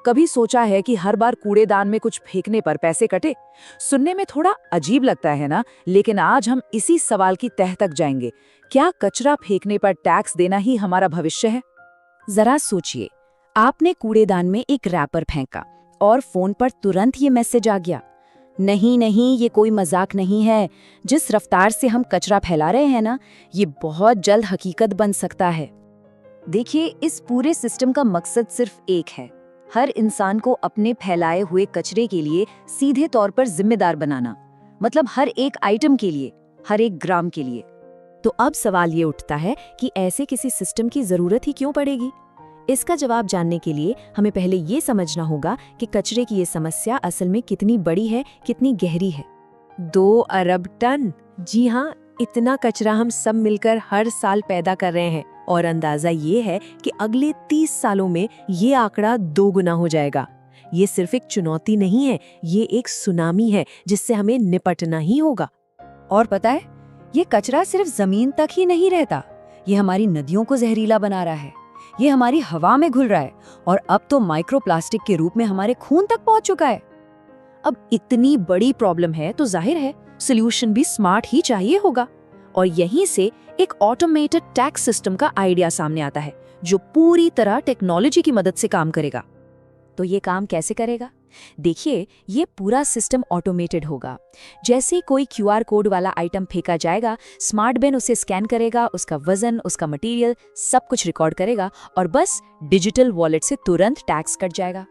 कभी सोचा है कि हर बार कूड़ेदान में कुछ फेंकने पर पैसे कटे? सुनने में थोड़ा अजीब लगता है ना, लेकिन आज हम इसी सवाल की तह तक जाएंगे। क्या कचरा फेंकने पर टैक्स देना ही हमारा भविष्य है? जरा सोचिए, आपने कूड़ेदान में एक रैपर फेंका और फोन पर तुरंत ये मैसेज आ गया, नहीं नहीं, ये कोई मजाक नहीं है। जिस रफ्तार से हम कचरा फैला रहे हैं ना, ये बहुत जल्द हकीकत बन सकता है। देखिए, इस पूरे सिस्टम का मकसद सिर्फ एक है, हर इंसान को अपने फैलाए हुए कचरे के लिए सीधे तौर पर जिम्मेदार बनाना। मतलब हर एक आइटम के लिए, हर एक ग्राम के लिए। तो अब सवाल ये उठता है कि ऐसे किसी सिस्टम की जरूरत ही क्यों पड़ेगी? इसका जवाब जानने के लिए हमें पहले ये समझना होगा कि कचरे की ये समस्या असल में कितनी बड़ी है, कितनी गहरी है। 2 अरब टन, जी हाँ, इतना कचरा हम सब मिलकर हर साल पैदा कर रहे हैं। और अंदाजा ये है कि अगले 30 सालों में ये आंकड़ा 2 गुना हो जाएगा। ये सिर्फ एक चुनौती नहीं है, ये एक सुनामी है जिससे हमें निपटना ही होगा। और पता है, ये कचरा सिर्फ जमीन तक ही नहीं रहता, ये हमारी नदियों को जहरीला बना रहा है, ये हमारी हवा में घुल रहा है और अब तो माइक्रोप्लास्टिक के रूप में हमारे खून तक पहुंच चुका है। अब इतनी बड़ी प्रॉब्लम है तो जाहिर है सॉल्यूशन भी स्मार्ट ही चाहिए होगा। और यहीं से एक ऑटोमेटेड टैक्स सिस्टम का आइडिया सामने आता है, जो पूरी तरह टेक्नोलॉजी की मदद से काम करेगा। तो ये काम कैसे करेगा? देखिए, ये पूरा सिस्टम ऑटोमेटेड होगा। जैसे ही कोई क्यूआर कोड वाला आइटम फेंका जाएगा, स्मार्ट बिन उसे स्कैन करेगा, उसका वजन, उसका मटेरियल सब कुछ रिकॉर्ड करेगा और बस डिजिटल वॉलेट से तुरंत टैक्स कट जाएगा।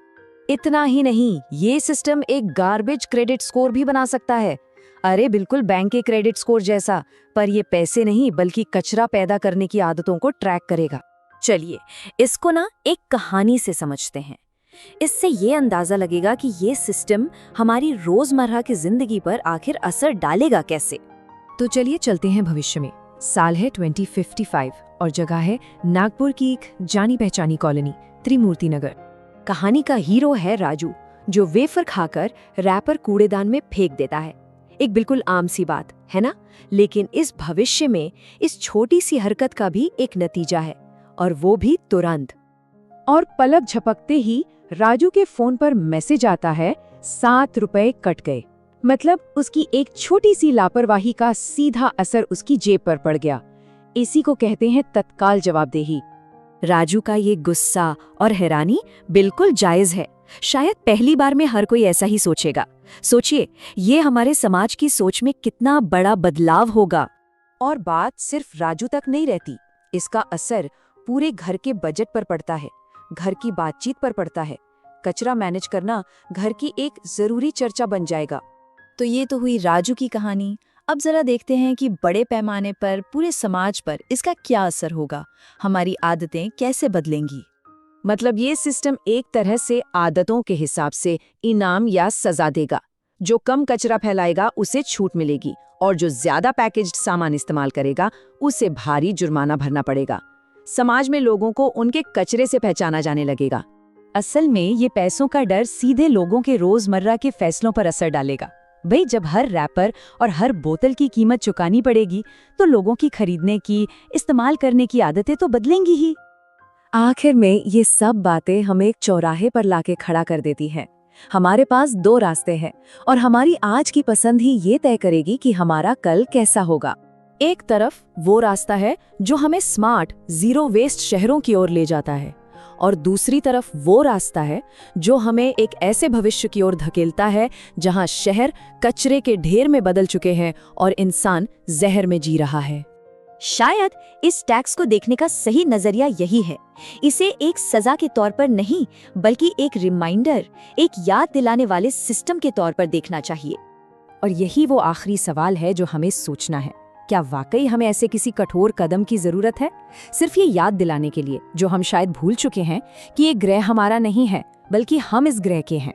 इतना ही नहीं, ये सिस्टम एक गार्बेज क्रेडिट स्कोर भी बना सकता है। अरे बिल्कुल बैंक के क्रेडिट स्कोर जैसा, पर ये पैसे नहीं बल्कि कचरा पैदा करने की आदतों को ट्रैक करेगा। चलिए, इसको ना एक कहानी से समझते हैं। इससे ये अंदाजा लगेगा कि ये सिस्टम हमारी रोजमर्रा की जिंदगी पर आखिर असर डालेगा कैसे। तो चलिए चलते हैं भविष्य में। साल है 2055 और जगह है नागपुर की एक जानी पहचानी कॉलोनी, त्रिमूर्ति नगर। कहानी का हीरो है राजू, जो वेफर खाकर रैपर कूड़ेदान में फेंक देता है। एक बिल्कुल आम सी बात है ना, लेकिन इस भविष्य में इस छोटी सी हरकत का भी एक नतीजा है, और वो भी तुरंत। और पलक झपकते ही राजू के फोन पर मैसेज आता है, 7 रुपए कट गए। मतलब उसकी एक छोटी सी लापरवाही का सीधा असर उसकी जेब पर पड़ गया। इसी को कहते हैं तत्काल जवाबदेही। राजू का ये गुस्सा और हैरानी बिल्कुल जायज है। शायद पहली बार में हर कोई ऐसा ही सोचेगा। सोचिए, ये हमारे समाज की सोच में कितना बड़ा बदलाव होगा। और बात सिर्फ राजू तक नहीं रहती, इसका असर पूरे घर के बजट पर पड़ता है, घर की बातचीत पर पड़ता है। कचरा मैनेज करना घर की एक जरूरी चर्चा बन जाएगा। तो ये तो हुई राजू की कहानी। अब जरा देखते हैं कि बड़े पैमाने पर पूरे समाज पर इसका क्या असर होगा, हमारी आदतें कैसे बदलेंगी। मतलब ये सिस्टम एक तरह से आदतों के हिसाब से इनाम या सजा देगा। जो कम कचरा फैलाएगा उसे छूट मिलेगी, और जो ज्यादा पैकेज्ड सामान इस्तेमाल करेगा उसे भारी जुर्माना भरना पड़ेगा। समाज में लोगों को उनके कचरे से पहचाना जाने लगेगा। असल में ये पैसों का डर सीधे लोगों के रोजमर्रा के फैसलों पर असर डालेगा। भाई, जब हर रैपर और हर बोतल की कीमत चुकानी पड़ेगी, तो लोगों की खरीदने की, इस्तेमाल करने की आदतें तो बदलेंगी ही। आखिर में ये सब बातें हमें एक चौराहे पर लाके खड़ा कर देती हैं। हमारे पास 2 रास्ते हैं, और हमारी आज की पसंद ही ये तय करेगी कि हमारा कल कैसा होगा। एक तरफ वो रास्ता है जो हमें स्मार्ट, जीरो वेस्ट शहरों की ओर ले जाता है, और दूसरी तरफ वो रास्ता है जो हमें एक ऐसे भविष्य की ओर धकेलता है जहां शहर कचरे के ढेर में बदल चुके हैं और इंसान जहर में जी रहा है। शायद इस टैक्स को देखने का सही नजरिया यही है। इसे एक सजा के तौर पर नहीं, बल्कि एक रिमाइंडर, एक याद दिलाने वाले सिस्टम के तौर पर देखना चाहिए। और यही वो आखिरी सवाल है जो हमें सोचना है। क्या वाकई हमें ऐसे किसी कठोर कदम की जरूरत है, सिर्फ ये याद दिलाने के लिए, जो हम शायद भूल चुके हैं, कि ये ग्रह हमारा नहीं है, बल्कि हम इस ग्रह के हैं।